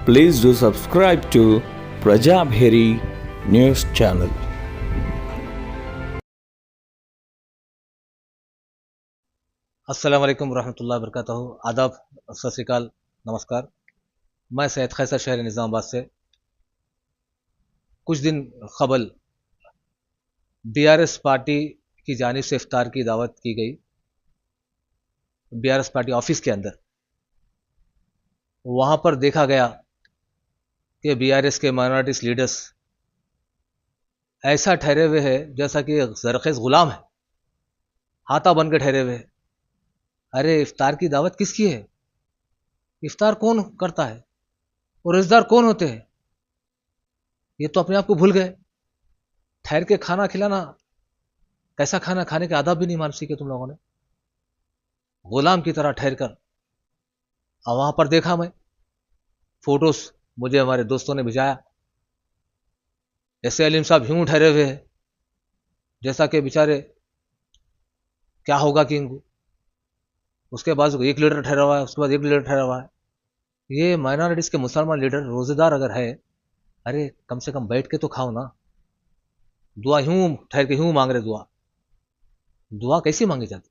Please do subscribe to Prajabheri News Channel. अस्सलाम वालेकुम रहमतुल्लाहि वबरकातुहू। आदाब, सत श्री अकाल, नमस्कार। मैं सैयद खैसर शहर निज़ामाबाद से। कुछ दिन कबल बीआरएस पार्टी की जानिब से इफ्तार की दावत की गई बीआरएस पार्टी ऑफिस के अंदर। वहाँ पर देखा गया कि बीआरएस के माइनॉरिटीज लीडर्स ऐसा ठहरे हुए हैं जैसा कि जरखेज गुलाम है, हाथा बन के ठहरे हुए हैं। अरे इफ्तार की दावत किसकी है? इफ्तार कौन करता है और रिश्तेदार कौन होते हैं? ये तो अपने आप को भूल गए। ठहर के खाना खिलाना, कैसा खाना खाने के आदाब भी नहीं मान सीखे तुम लोगों ने। गुलाम की तरह ठहर कर। और वहां पर देखा मैं फोटोज, मुझे हमारे दोस्तों ने भिजाया। ऐसे अलीम साहब यूं ठहरे हुए हैं जैसा कि बेचारे क्या होगा कि इनको। उसके बाद एक लीडर ठहरा हुआ है, उसके बाद एक लीडर ठहरा हुआ है। ये माइनॉरिटीज के मुसलमान लीडर रोजेदार अगर है, अरे कम से कम बैठ के तो खाओ ना। दुआ यूं ठहर के यूं मांग रहे दुआ। दुआ कैसी मांगी जाती?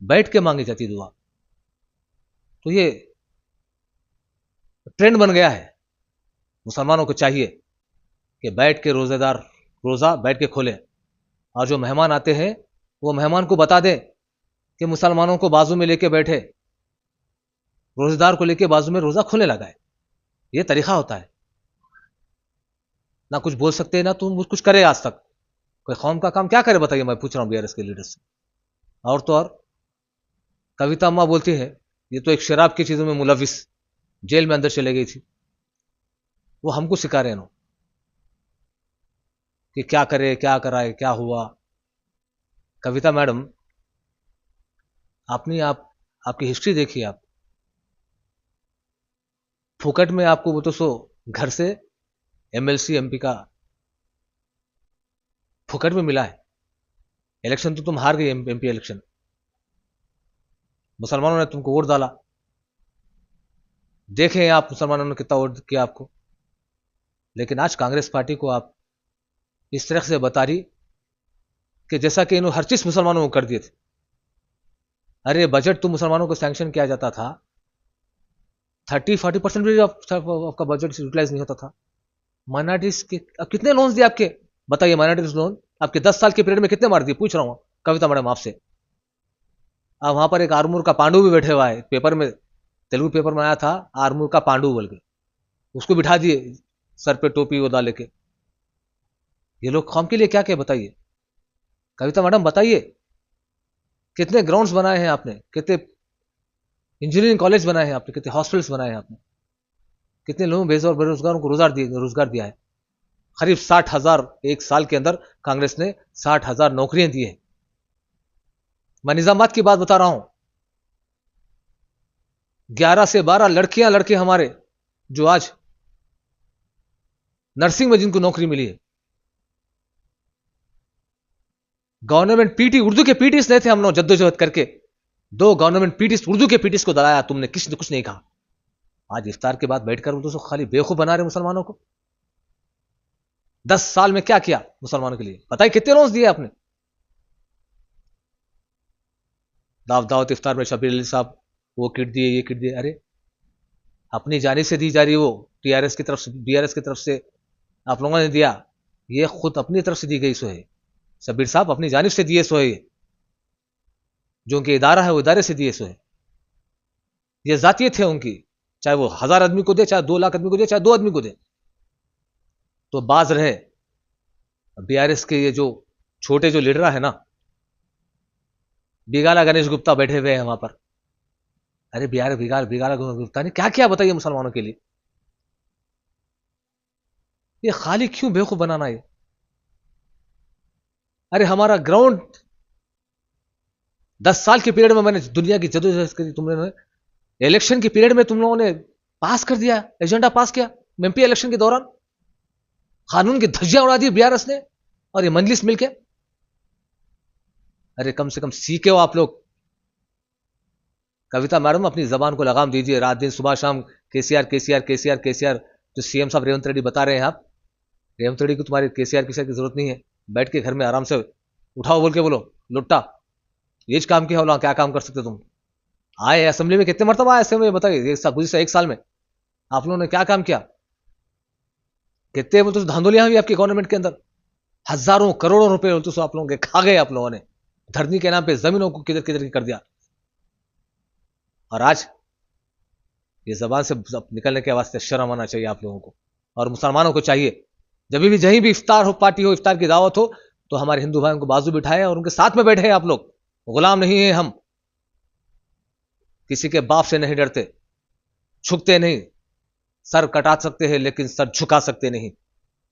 बैठ के मांगी जाती दुआ। तो ये ट्रेंड बन गया है। मुसलमानों को चाहिए कि बैठ के रोजेदार रोजा बैठ के खोलें, और जो मेहमान आते हैं वो मेहमान को बता दें कि मुसलमानों को बाजू में लेके बैठे, रोजेदार को लेके बाजू में रोजा खोले लगाए। ये तरीका होता है। ना कुछ बोल सकते ना तुम कुछ करे। आज तक कोई कौम का काम क्या करे बताइए? मैं पूछ रहा हूं बीआरएस के लीडर से। और तो और कविता अम्मा बोलती है ये तो एक शराब की चीजों में मुलविस, जेल में अंदर चले गई थी। वो हमको सिखा रहे हैं कि क्या करे, क्या कराए, क्या हुआ। कविता मैडम, आपकी हिस्ट्री देखिए। आप फुकट में आपको वो तो सो घर से एमएलसी एमपी का फुकट में मिला है। इलेक्शन तो तुम हार गई, एमपी इलेक्शन। मुसलमानों ने तुमको वोट डाला। देखें आप मुसलमानों ने कितना वोट किया आपको। लेकिन आज कांग्रेस पार्टी को आप इस तरह से बता रही कि जैसा कि इन्होंने हर चीज मुसलमानों को कर दिए थे। अरे बजट तो मुसलमानों को सैंक्शन किया जाता था, 30-40% भी आपका बजट यूटिलाइज नहीं होता था। माइनॉरिटीज के अब कितने लोन्स दिए आपके? बताइए, माइनॉरिटीज लोन आपके 10 साल के पीरियड में कितने मार दिए? पूछ रहा हूं कविता मैडम आपसे। अब वहां पर एक आरमूर का पांडु भी बैठे हुआ है। पेपर में, तेलुगु पेपर में आया था आरमूर का पांडु बोल के। उसको बिठा दिए सर पे टोपी वो डाल के। ये लोग कौम के लिए क्या क्या बताइए? कविता मैडम बताइए, कितने ग्राउंड्स बनाए हैं आपने? कितने इंजीनियरिंग कॉलेज बनाए हैं आपने? कितने हॉस्पिटल्स बनाए हैं आपने? कितने लोगों बेरोजगारों को रोजगार दिया है? करीब 60,000 एक साल के अंदर कांग्रेस ने 60,000 नौकरियां दी है। मैं निजामाबाद की बात बता रहा हूं। 11 से 12 लड़कियां लड़के हमारे जो आज नर्सिंग में जिनको नौकरी मिली है। गवर्नमेंट पीटी, उर्दू के पीटीस नहीं थे हम लोग जद्दोजहद करके। 2 गवर्नमेंट पीटीस, उर्दू के पीटीस को दलाया तुमने, किसी ने कुछ नहीं कहा। आज इफ्तार के बाद बैठकर उर्दू से खाली बेवकूफ बना रहे मुसलमानों को। 10 साल में क्या किया मुसलमानों के लिए? बताइए कितने लोन्स दिए आपने? दावत इफ्तार में शबीर अली साहब वो किट दिए, ये किट दिए। अरे अपनी जानिब से दी जा रही, वो टीआरएस की तरफ से, बीआरएस की तरफ से आप लोगों ने दिया। ये खुद अपनी तरफ से दी गई सो है। शबीर साहब अपनी जानिब से दिए सो है। जो उनके इदारा है वो इदारे से दिए सो है। ये जातीय थे उनकी, चाहे वो 1000 आदमी को दे, चाहे 2 लाख आदमी को दे, चाहे 2 आदमी को दे। तो बाज रहे बीआरएस के ये जो छोटे जो लीडर है ना, बिगाला गणेश गुप्ता बैठे हुए हैं वहां पर। अरे बिगाला गणेश गुप्ता ने क्या किया बताइए मुसलमानों के लिए? ये खाली क्यों बेवकूफ बनाना ये? अरे हमारा ग्राउंड 10 साल के पीरियड में मैंने दुनिया की जदोजहद करी। तुमने इलेक्शन के पीरियड में तुम लोगों ने पास कर दिया, एजेंडा पास किया। एमपी इलेक्शन के दौरान कानून की धज्जियां उड़ा दी बीआरएस ने और ये मजलिस मिलके। अरे कम से कम सीखे हो आप लोग। कविता मैडम अपनी जबान को लगाम दीजिए। रात दिन सुबह शाम केसीआर केसीआर केसीआर केसीआर जो सीएम साहब रेवंत रेड्डी बता रहे हैं, आप रेवंत रेड्डी को तुम्हारे केसीआर केसीआर की जरूरत नहीं है। बैठ के घर में आराम से उठाओ बोल के बोलो लुट्टा, ये काम किया हो, क्या काम कर सकते तुम? आए असेंबली में कितने मरतबा आए असेंबली में, बताइए गुजशत 1 साल में आप लोगों ने क्या काम किया? कितने बोलते धांधलियां हुई आपकी गवर्नमेंट के अंदर, हजारों करोड़ों रुपए बोलते आप लोगों के खा गए आप लोगों ने, धरनी के नाम पे जमीनों को किधर किधर कर दिया। और आज ये जबान से निकलने के वास्ते शर्म आना चाहिए आप लोगों को, और मुसलमानों को चाहिए जब भी जहीं भी इफ्तार हो, पार्टी हो, इफ्तार की दावत हो, तो हमारे हिंदू भाइयों को बाजू बिठाए और उनके साथ में बैठे। आप लोग गुलाम नहीं है, हम किसी के बाप से नहीं डरते, झुकते नहीं, सर कटा सकते हैं लेकिन सर झुका सकते नहीं,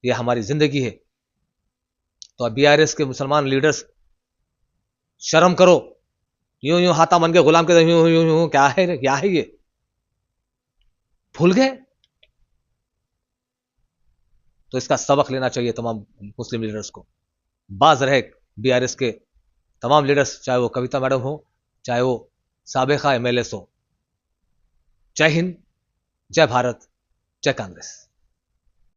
ये हमारी जिंदगी है। तो अब बीआरएस के मुसलमान लीडर्स शर्म करो, यूं यूं हाथा बन के गुलाम के यूं यूं यूं, क्या है ये, भूल गए? तो इसका सबक लेना चाहिए तमाम मुस्लिम लीडर्स को। बाज रहे बीआरएस के तमाम लीडर्स, चाहे वो कविता मैडम हो, चाहे वो साबिका एमएलए हो। जय हिंद, जय भारत, जय कांग्रेस।